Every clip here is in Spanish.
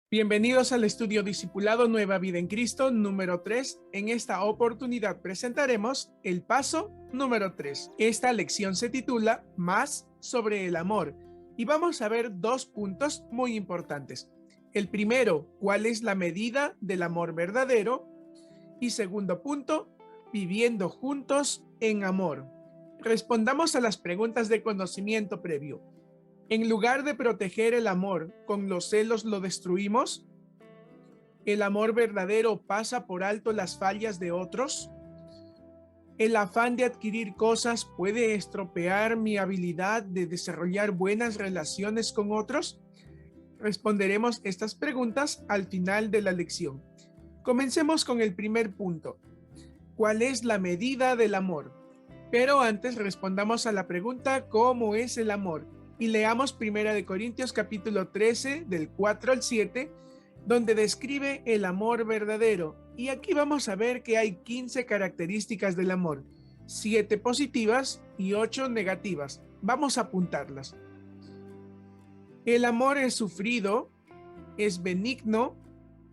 Bienvenidos al estudio Discipulado Nueva Vida en Cristo número 3. En esta oportunidad presentaremos el paso número 3. Esta lección se titula Más sobre el amor y vamos a ver dos puntos muy importantes. El primero, ¿cuál es la medida del amor verdadero? Y segundo punto, viviendo juntos en amor. Respondamos a las preguntas de conocimiento previo. En lugar de proteger el amor, ¿con los celos lo destruimos? ¿El amor verdadero pasa por alto las fallas de otros? ¿El afán de adquirir cosas puede estropear mi habilidad de desarrollar buenas relaciones con otros? Responderemos estas preguntas al final de la lección. Comencemos con el primer punto. ¿Cuál es la medida del amor? Pero antes respondamos a la pregunta ¿cómo es el amor? Y leamos 1 Corintios capítulo 13 del 4 al 7, donde describe el amor verdadero. Y aquí vamos a ver que hay 15 características del amor, 7 positivas y 8 negativas. Vamos a apuntarlas. El amor es sufrido, es benigno,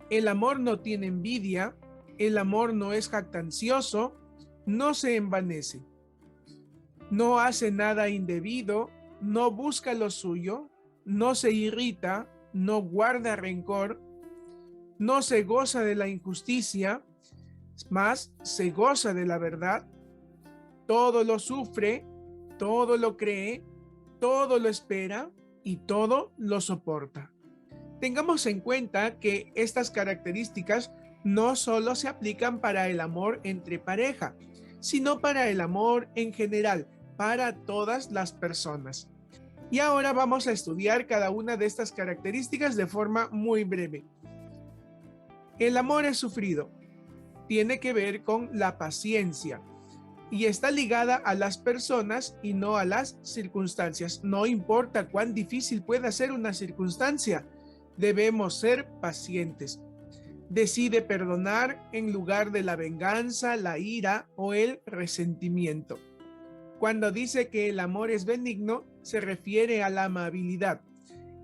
el amor no tiene envidia, el amor no es jactancioso, no se envanece, no hace nada indebido, no busca lo suyo, no se irrita, no guarda rencor, no se goza de la injusticia, más se goza de la verdad, todo lo sufre, todo lo cree, todo lo espera y todo lo soporta. Tengamos en cuenta que estas características no solo se aplican para el amor entre pareja, sino para el amor en general, para todas las personas. Y ahora vamos a estudiar cada una de estas características de forma muy breve. El amor es sufrido. Tiene que ver con la paciencia y está ligada a las personas y no a las circunstancias. No importa cuán difícil pueda ser una circunstancia, debemos ser pacientes. Decide perdonar en lugar de la venganza, la ira o el resentimiento. Cuando dice que el amor es benigno, se refiere a la amabilidad,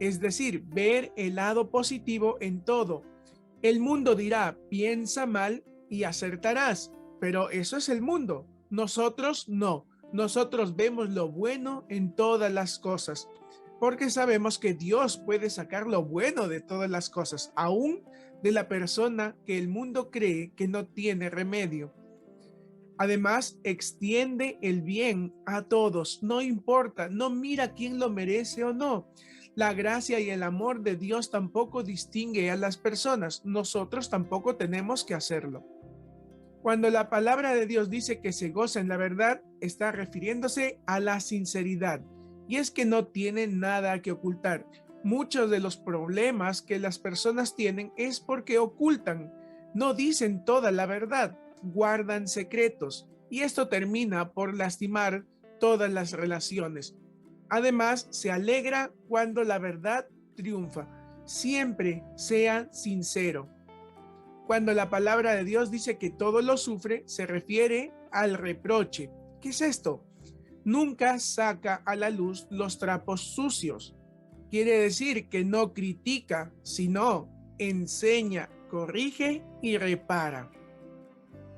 es decir, ver el lado positivo en todo. El mundo dirá, piensa mal y acertarás, pero eso es el mundo. Nosotros no. Nosotros vemos lo bueno en todas las cosas, porque sabemos que Dios puede sacar lo bueno de todas las cosas, aún de la persona que el mundo cree que no tiene remedio. Además, extiende el bien a todos, no importa, no mira quién lo merece o no. La gracia y el amor de Dios tampoco distingue a las personas, nosotros tampoco tenemos que hacerlo. Cuando la palabra de Dios dice que se goza en la verdad, está refiriéndose a la sinceridad, y es que no tiene nada que ocultar. Muchos de los problemas que las personas tienen es porque ocultan, no dicen toda la verdad, guardan secretos, y esto termina por lastimar todas las relaciones. Además, se alegra cuando la verdad triunfa. Siempre sea sincero. Cuando la palabra de Dios dice que todo lo sufre, se refiere al reproche. ¿Qué es esto? Nunca saca a la luz los trapos sucios. Quiere decir que no critica, sino enseña, corrige y repara.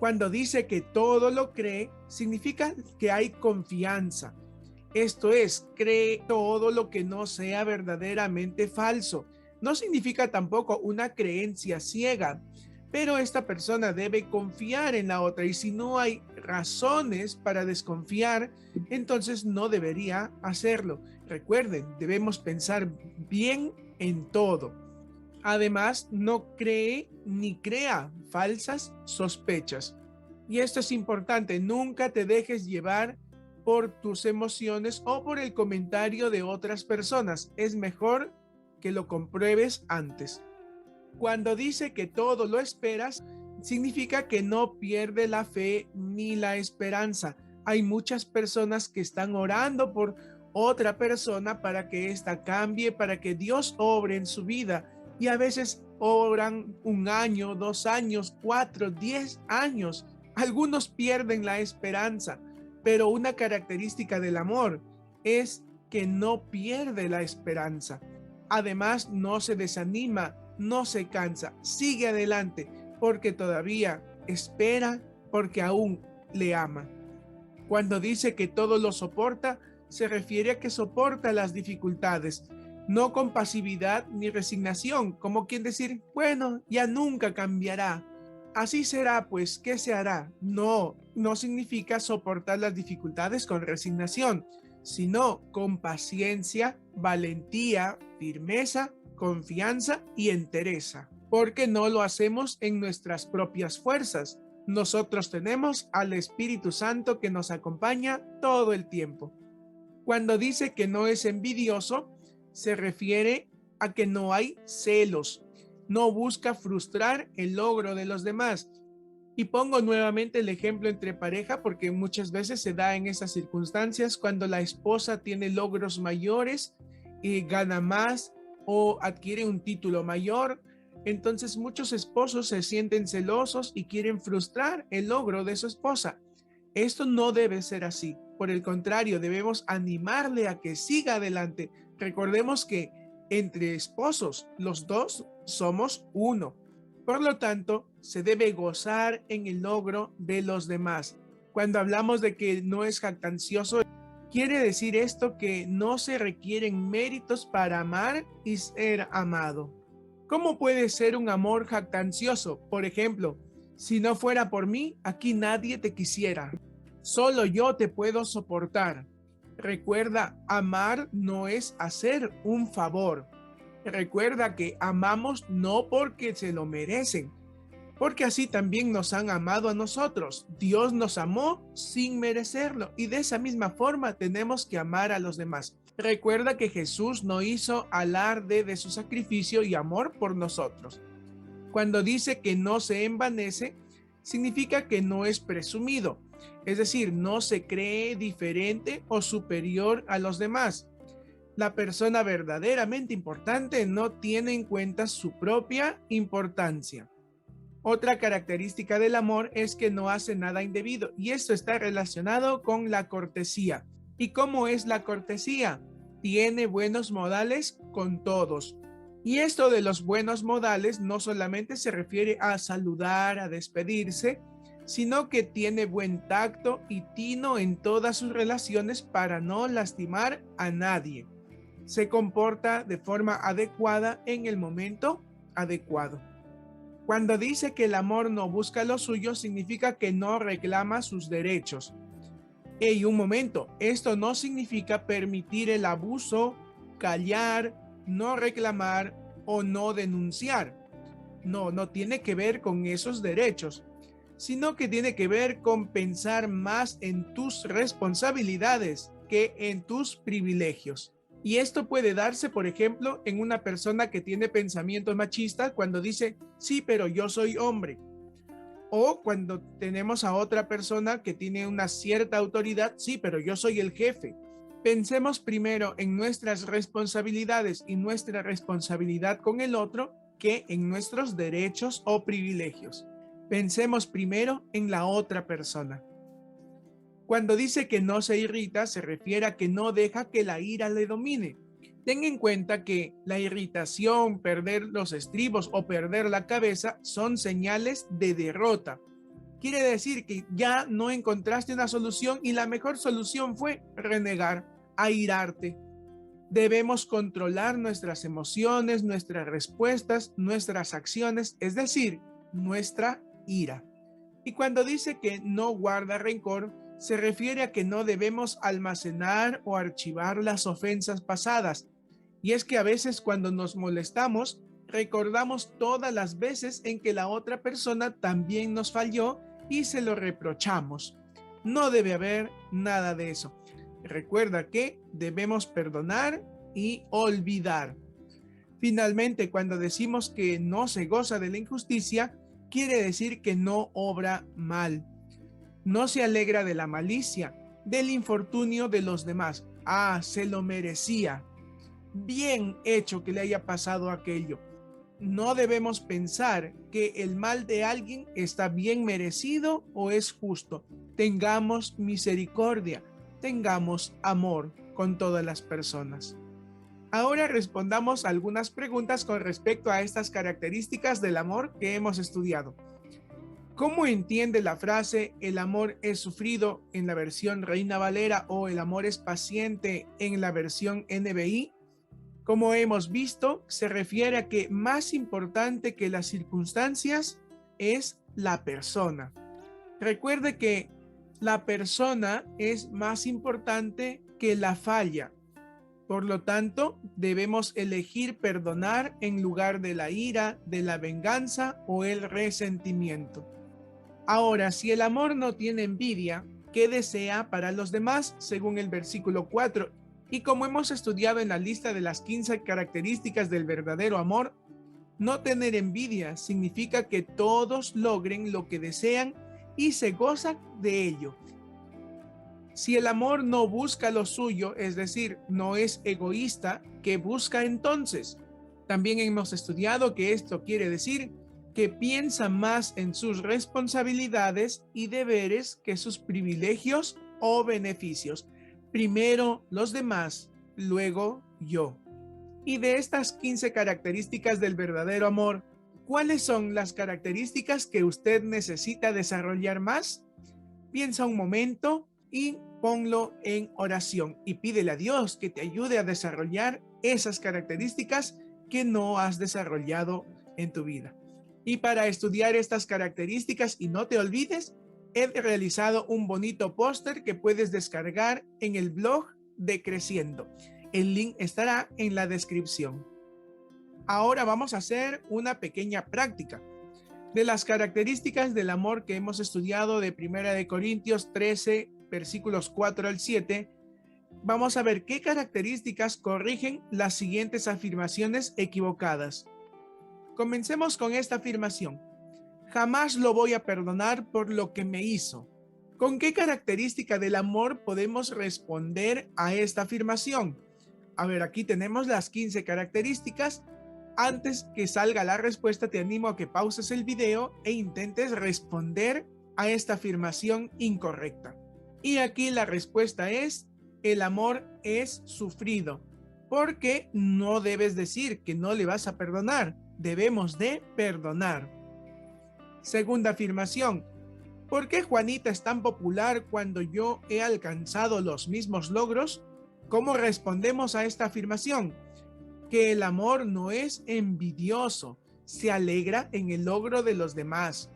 Cuando dice que todo lo cree, significa que hay confianza. Esto es, cree todo lo que no sea verdaderamente falso. No significa tampoco una creencia ciega, pero esta persona debe confiar en la otra y si no hay razones para desconfiar, entonces no debería hacerlo. Recuerden, debemos pensar bien en todo. Además, no cree ni crea falsas sospechas. Y esto es importante, nunca te dejes llevar por tus emociones o por el comentario de otras personas. Es mejor que lo compruebes antes. Cuando dice que todo lo esperas, significa que no pierde la fe ni la esperanza. Hay muchas personas que están orando por otra persona para que ésta cambie, para que Dios obre en su vida. Y a veces oran 1 año, 2 años, 4, 10 años. Algunos pierden la esperanza, pero una característica del amor es que no pierde la esperanza. Además, no se desanima, no se cansa, sigue adelante, porque todavía espera, porque aún le ama. Cuando dice que todo lo soporta, se refiere a que soporta las dificultades, no con pasividad ni resignación, como quien decir, bueno, ya nunca cambiará. Así será, pues, ¿qué se hará? No, no significa soportar las dificultades con resignación, sino con paciencia, valentía, firmeza, confianza y entereza, porque no lo hacemos en nuestras propias fuerzas. Nosotros tenemos al Espíritu Santo que nos acompaña todo el tiempo. Cuando dice que no es envidioso, se refiere a que no hay celos, no busca frustrar el logro de los demás. Y pongo nuevamente el ejemplo entre pareja porque muchas veces se da en esas circunstancias cuando la esposa tiene logros mayores y gana más o adquiere un título mayor. Entonces muchos esposos se sienten celosos y quieren frustrar el logro de su esposa. Esto no debe ser así. Por el contrario, debemos animarle a que siga adelante. Recordemos que entre esposos, los dos somos uno. Por lo tanto, se debe gozar en el logro de los demás. Cuando hablamos de que no es jactancioso, quiere decir esto que no se requieren méritos para amar y ser amado. ¿Cómo puede ser un amor jactancioso? Por ejemplo, si no fuera por mí, aquí nadie te quisiera. Solo yo te puedo soportar. Recuerda, amar no es hacer un favor. Recuerda que amamos no porque se lo merecen, porque así también nos han amado a nosotros. Dios nos amó sin merecerlo y de esa misma forma tenemos que amar a los demás. Recuerda que Jesús no hizo alarde de su sacrificio y amor por nosotros. Cuando dice que no se envanece, significa que no es presumido, es decir, no se cree diferente o superior a los demás. La persona verdaderamente importante no tiene en cuenta su propia importancia. Otra característica del amor es que no hace nada indebido y esto está relacionado con la cortesía. ¿Y cómo es la cortesía? Tiene buenos modales con todos. Y esto de los buenos modales no solamente se refiere a saludar, a despedirse, sino que tiene buen tacto y tino en todas sus relaciones para no lastimar a nadie. Se comporta de forma adecuada en el momento adecuado. Cuando dice que el amor no busca lo suyo, significa que no reclama sus derechos. Y un momento, esto no significa permitir el abuso, callar, no reclamar o no denunciar. No, no tiene que ver con esos derechos, sino que tiene que ver con pensar más en tus responsabilidades que en tus privilegios. Y esto puede darse, por ejemplo, en una persona que tiene pensamientos machistas cuando dice, sí, pero yo soy hombre. O cuando tenemos a otra persona que tiene una cierta autoridad, sí, pero yo soy el jefe. Pensemos primero en nuestras responsabilidades y nuestra responsabilidad con el otro que en nuestros derechos o privilegios. Pensemos primero en la otra persona. Cuando dice que no se irrita, se refiere a que no deja que la ira le domine. Ten en cuenta que la irritación, perder los estribos o perder la cabeza son señales de derrota. Quiere decir que ya no encontraste una solución y la mejor solución fue renegar, airarte. Debemos controlar nuestras emociones, nuestras respuestas, nuestras acciones, es decir, nuestra ira. Y cuando dice que no guarda rencor, se refiere a que no debemos almacenar o archivar las ofensas pasadas. Y es que a veces cuando nos molestamos, recordamos todas las veces en que la otra persona también nos falló y se lo reprochamos. No debe haber nada de eso. Recuerda que debemos perdonar y olvidar. Finalmente, cuando decimos que no se goza de la injusticia, quiere decir que no obra mal. No se alegra de la malicia, del infortunio de los demás. Ah, se lo merecía. Bien hecho que le haya pasado aquello. No debemos pensar que el mal de alguien está bien merecido o es justo. Tengamos misericordia, tengamos amor con todas las personas. Ahora respondamos algunas preguntas con respecto a estas características del amor que hemos estudiado. ¿Cómo entiende la frase el amor es sufrido en la versión Reina Valera o el amor es paciente en la versión NBI? Como hemos visto, se refiere a que más importante que las circunstancias es la persona. Recuerde que la persona es más importante que la falla. Por lo tanto, debemos elegir perdonar en lugar de la ira, de la venganza o el resentimiento. Ahora, si el amor no tiene envidia, ¿qué desea para los demás? Según el versículo 4. Y como hemos estudiado en la lista de las 15 características del verdadero amor, no tener envidia significa que todos logren lo que desean y se gozan de ello. Si el amor no busca lo suyo, es decir, no es egoísta, ¿qué busca entonces? También hemos estudiado que esto quiere decir que piensa más en sus responsabilidades y deberes que sus privilegios o beneficios. Primero los demás, luego yo. Y de estas 15 características del verdadero amor, ¿cuáles son las características que usted necesita desarrollar más? Piensa un momento y ponlo en oración y pídele a Dios que te ayude a desarrollar esas características que no has desarrollado en tu vida. Y para estudiar estas características, y no te olvides, he realizado un bonito póster que puedes descargar en el blog de Creciendo. El link estará en la descripción. Ahora vamos a hacer una pequeña práctica. De las características del amor que hemos estudiado de 1 Corintios 13, versículos 4 al 7, vamos a ver qué características corrigen las siguientes afirmaciones equivocadas. Comencemos con esta afirmación. Jamás lo voy a perdonar por lo que me hizo. ¿Con qué característica del amor podemos responder a esta afirmación? A ver, aquí tenemos las 15 características. Antes que salga la respuesta, te animo a que pauses el video e intentes responder a esta afirmación incorrecta. Y aquí la respuesta es, el amor es sufrido, porque no debes decir que no le vas a perdonar, debemos de perdonar. Segunda afirmación, ¿por qué Juanita es tan popular cuando yo he alcanzado los mismos logros? ¿Cómo respondemos a esta afirmación? Que el amor no es envidioso, se alegra en el logro de los demás.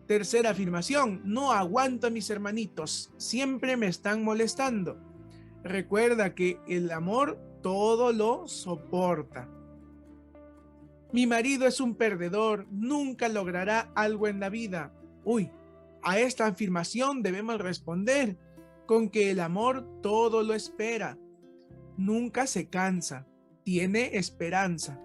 Tercera afirmación, no aguanto a mis hermanitos, siempre me están molestando. Recuerda que el amor todo lo soporta. Mi marido es un perdedor, nunca logrará algo en la vida. Uy, a esta afirmación debemos responder con que el amor todo lo espera, nunca se cansa, tiene esperanza.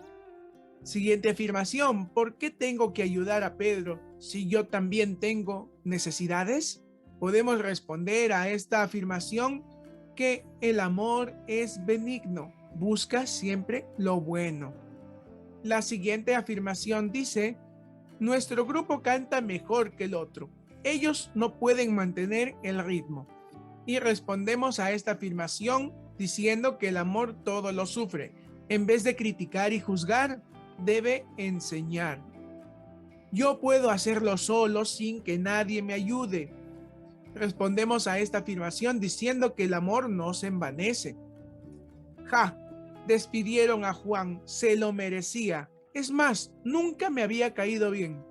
Siguiente afirmación, ¿por qué tengo que ayudar a Pedro si yo también tengo necesidades? Podemos responder a esta afirmación que el amor es benigno, busca siempre lo bueno. La siguiente afirmación dice, nuestro grupo canta mejor que el otro, ellos no pueden mantener el ritmo. Y respondemos a esta afirmación diciendo que el amor todo lo sufre. En vez de criticar y juzgar, debe enseñar. Yo puedo hacerlo solo sin que nadie me ayude. Respondemos a esta afirmación diciendo que el amor no se envanece. Despidieron a Juan, se lo merecía. Es más, nunca me había caído bien.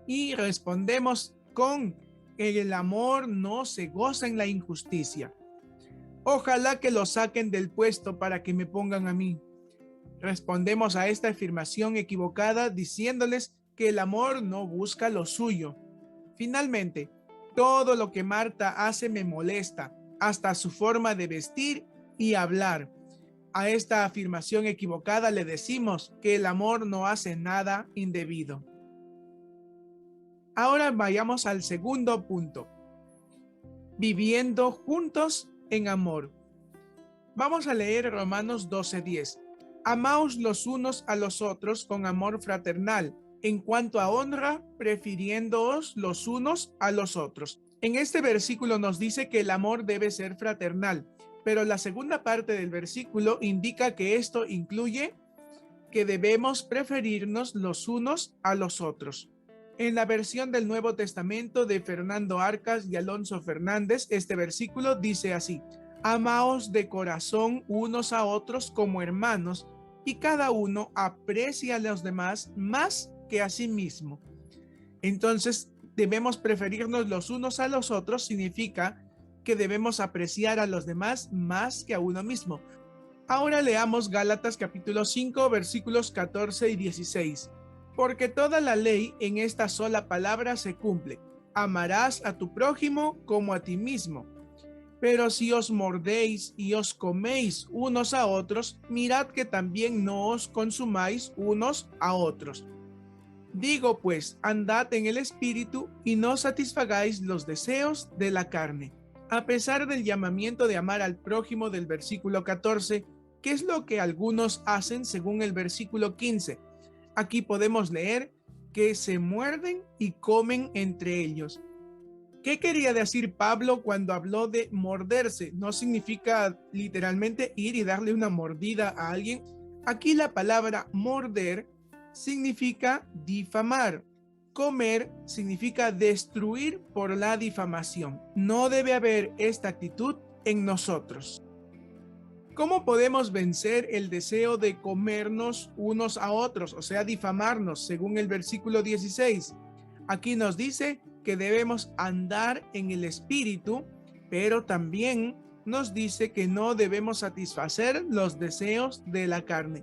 Y respondemos con el amor no se goza en la injusticia. Ojalá que lo saquen del puesto para que me pongan a mí. Respondemos a esta afirmación equivocada diciéndoles que el amor no busca lo suyo. Finalmente, todo lo que Marta hace me molesta, hasta su forma de vestir y hablar. A esta afirmación equivocada le decimos que el amor no hace nada indebido. Ahora vayamos al segundo punto. Viviendo juntos en amor. Vamos a leer Romanos 12:10. Amaos los unos a los otros con amor fraternal, en cuanto a honra, prefiriéndoos los unos a los otros. En este versículo nos dice que el amor debe ser fraternal, Pero la segunda parte del versículo indica que esto incluye que debemos preferirnos los unos a los otros. En la versión del Nuevo Testamento de Fernando Arcas y Alonso Fernández, este versículo dice así: amaos de corazón unos a otros como hermanos, y cada uno aprecia a los demás más que a sí mismo. Entonces, debemos preferirnos los unos a los otros significa que debemos apreciar a los demás más que a uno mismo. Ahora leamos Gálatas capítulo 5, versículos 14 y 16. Porque toda la ley en esta sola palabra se cumple: amarás a tu prójimo como a ti mismo. Pero si os mordéis y os coméis unos a otros, mirad que también no os consumáis unos a otros. Digo pues, andad en el espíritu y no satisfagáis los deseos de la carne. A pesar del llamamiento de amar al prójimo del versículo 14, ¿qué es lo que algunos hacen según el versículo 15? Aquí podemos leer que se muerden y comen entre ellos. ¿Qué quería decir Pablo cuando habló de morderse? No significa literalmente ir y darle una mordida a alguien. Aquí la palabra morder significa difamar. Comer significa destruir por la difamación. No debe haber esta actitud en nosotros. ¿Cómo podemos vencer el deseo de comernos unos a otros, o sea, difamarnos, según el versículo 16? Aquí nos dice que debemos andar en el espíritu, pero también nos dice que no debemos satisfacer los deseos de la carne.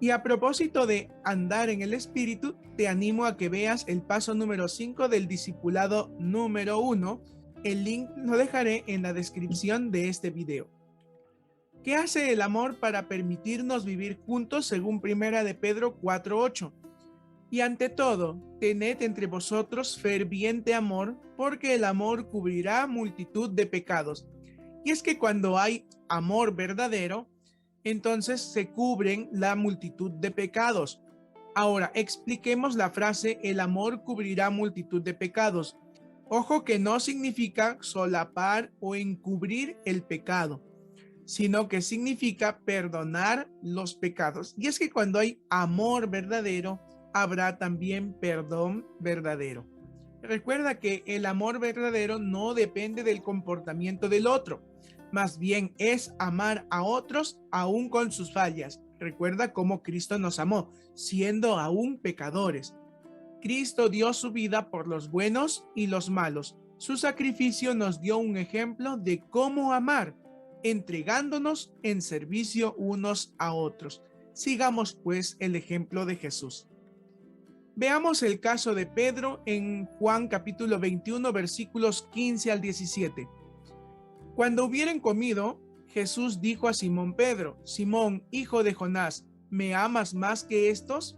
Y a propósito de andar en el espíritu, te animo a que veas el paso número 5 del discipulado número 1. El link lo dejaré en la descripción de este video. ¿Qué hace el amor para permitirnos vivir juntos según 1 de Pedro 4:8? Y ante todo, tened entre vosotros ferviente amor, porque el amor cubrirá multitud de pecados. Y es que cuando hay amor verdadero, entonces se cubren la multitud de pecados. Ahora, expliquemos la frase el amor cubrirá multitud de pecados. Ojo que no significa solapar o encubrir el pecado, sino que significa perdonar los pecados. Y es que cuando hay amor verdadero, habrá también perdón verdadero. Recuerda que el amor verdadero no depende del comportamiento del otro, más bien es amar a otros aún con sus fallas. Recuerda cómo Cristo nos amó, siendo aún pecadores. Cristo dio su vida por los buenos y los malos. Su sacrificio nos dio un ejemplo de cómo amar, entregándonos en servicio unos a otros. Sigamos pues el ejemplo de Jesús. Veamos el caso de Pedro en Juan capítulo 21 versículos 15 al 17. Cuando hubieran comido, Jesús dijo a Simón Pedro: Simón, hijo de Jonás, ¿me amas más que estos?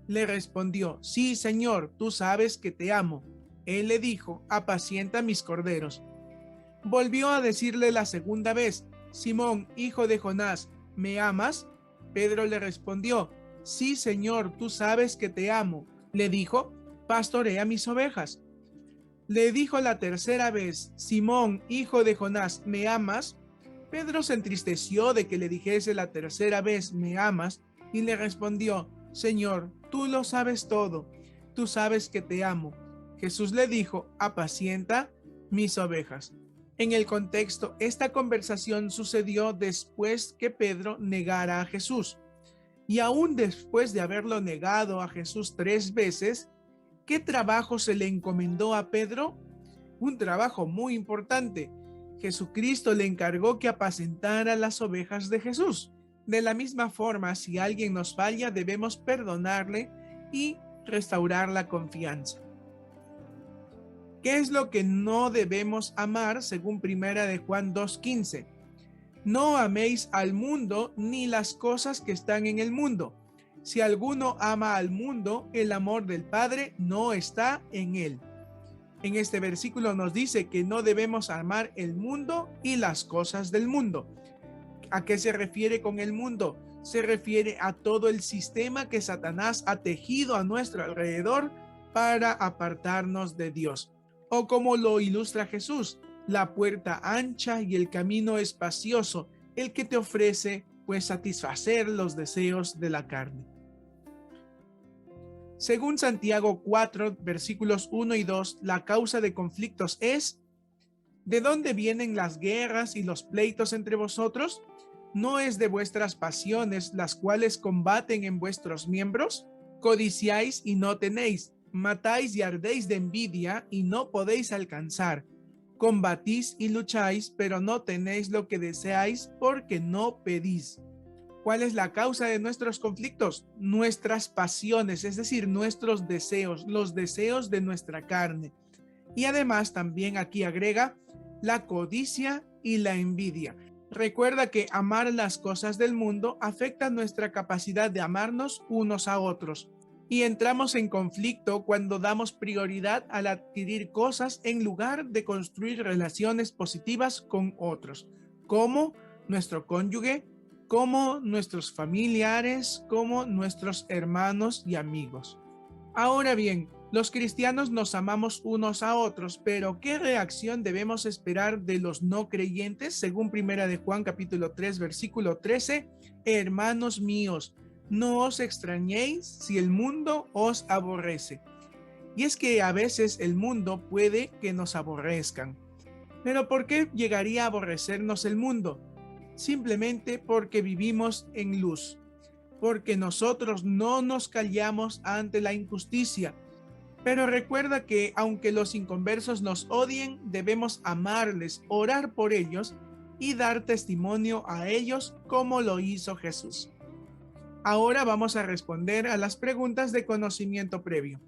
Le respondió: sí, Señor, tú sabes que te amo. Él le dijo: apacienta mis corderos. Volvió a decirle la segunda vez: Simón, hijo de Jonás, ¿me amas? Pedro le respondió: sí, Señor, tú sabes que te amo. Le dijo: pastorea mis ovejas. Le dijo la tercera vez: Simón, hijo de Jonás, ¿me amas? Pedro se entristeció de que le dijese la tercera vez: ¿me amas? Y le respondió: Señor, tú lo sabes todo, tú sabes que te amo. Jesús le dijo: apacienta mis ovejas. En el contexto, esta conversación sucedió después que Pedro negara a Jesús. Y aún después de haberlo negado a Jesús 3 veces, ¿qué trabajo se le encomendó a Pedro? Un trabajo muy importante. Jesucristo le encargó que apacentara las ovejas de Jesús. De la misma forma, si alguien nos falla, debemos perdonarle y restaurar la confianza. ¿Qué es lo que no debemos amar según 1 de Juan 2:15? No améis al mundo ni las cosas que están en el mundo. Si alguno ama al mundo, el amor del Padre no está en él. En este versículo nos dice que no debemos amar el mundo y las cosas del mundo. ¿A qué se refiere con el mundo? Se refiere a todo el sistema que Satanás ha tejido a nuestro alrededor para apartarnos de Dios. O como lo ilustra Jesús, la puerta ancha y el camino espacioso, el que te ofrece pues satisfacer los deseos de la carne. Según Santiago 4, versículos 1 y 2, la causa de conflictos es: ¿de dónde vienen las guerras y los pleitos entre vosotros? ¿No es de vuestras pasiones las cuales combaten en vuestros miembros? Codiciáis y no tenéis, matáis y ardéis de envidia y no podéis alcanzar. Combatís y lucháis, pero no tenéis lo que deseáis porque no pedís. ¿Cuál es la causa de nuestros conflictos? Nuestras pasiones, es decir, nuestros deseos, los deseos de nuestra carne. Y además también aquí agrega la codicia y la envidia. Recuerda que amar las cosas del mundo afecta nuestra capacidad de amarnos unos a otros. Y entramos en conflicto cuando damos prioridad al adquirir cosas en lugar de construir relaciones positivas con otros, como nuestro cónyuge, como nuestros familiares, como nuestros hermanos y amigos. Ahora bien, los cristianos nos amamos unos a otros, pero ¿qué reacción debemos esperar de los no creyentes? Según 1 de Juan capítulo 3, versículo 13, hermanos míos, no os extrañéis si el mundo os aborrece. Y es que a veces el mundo puede que nos aborrezcan. Pero ¿por qué llegaría a aborrecernos el mundo? Simplemente porque vivimos en luz, porque nosotros no nos callamos ante la injusticia. Pero recuerda que aunque los inconversos nos odien, debemos amarles, orar por ellos y dar testimonio a ellos como lo hizo Jesús. Ahora vamos a responder a las preguntas de conocimiento previo.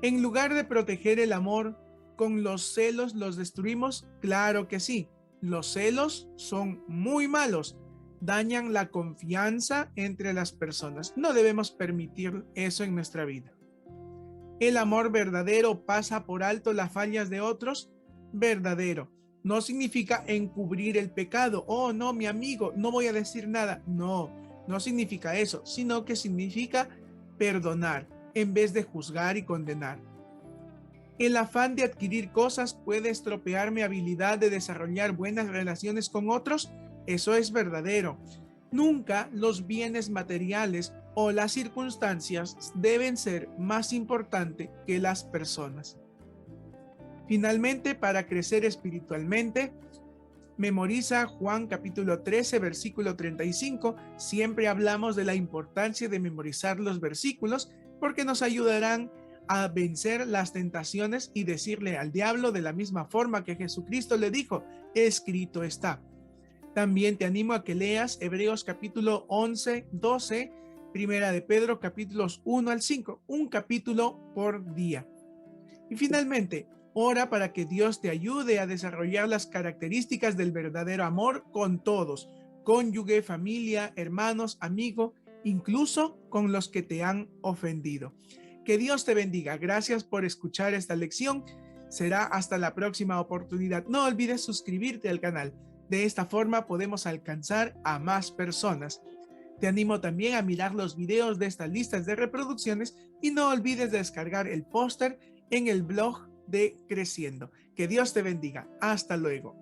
En lugar de proteger el amor, ¿con los celos los destruimos? Claro que sí. Los celos son muy malos, dañan la confianza entre las personas. No debemos permitir eso en nuestra vida. ¿El amor verdadero pasa por alto las fallas de otros? Verdadero. No significa encubrir el pecado. Oh, no, mi amigo, no voy a decir nada. No, no significa eso, sino que significa perdonar en vez de juzgar y condenar. El afán de adquirir cosas puede estropear mi habilidad de desarrollar buenas relaciones con otros. Eso es verdadero. Nunca los bienes materiales o las circunstancias deben ser más importantes que las personas. Finalmente, para crecer espiritualmente, memoriza Juan capítulo 13, versículo 35. Siempre hablamos de la importancia de memorizar los versículos porque nos ayudarán a vencer las tentaciones y decirle al diablo de la misma forma que Jesucristo le dijo: escrito está. También te animo a que leas Hebreos capítulo 11, 12, Primera de Pedro capítulos 1 al 5, un capítulo por día. Y finalmente, ora para que Dios te ayude a desarrollar las características del verdadero amor con todos, cónyuge, familia, hermanos, amigo, incluso con los que te han ofendido. Que Dios te bendiga. Gracias por escuchar esta lección. Será hasta la próxima oportunidad. No olvides suscribirte al canal. De esta forma podemos alcanzar a más personas. Te animo también a mirar los videos de estas listas de reproducciones y no olvides descargar el póster en el blog de Creciendo. Que Dios te bendiga. Hasta luego.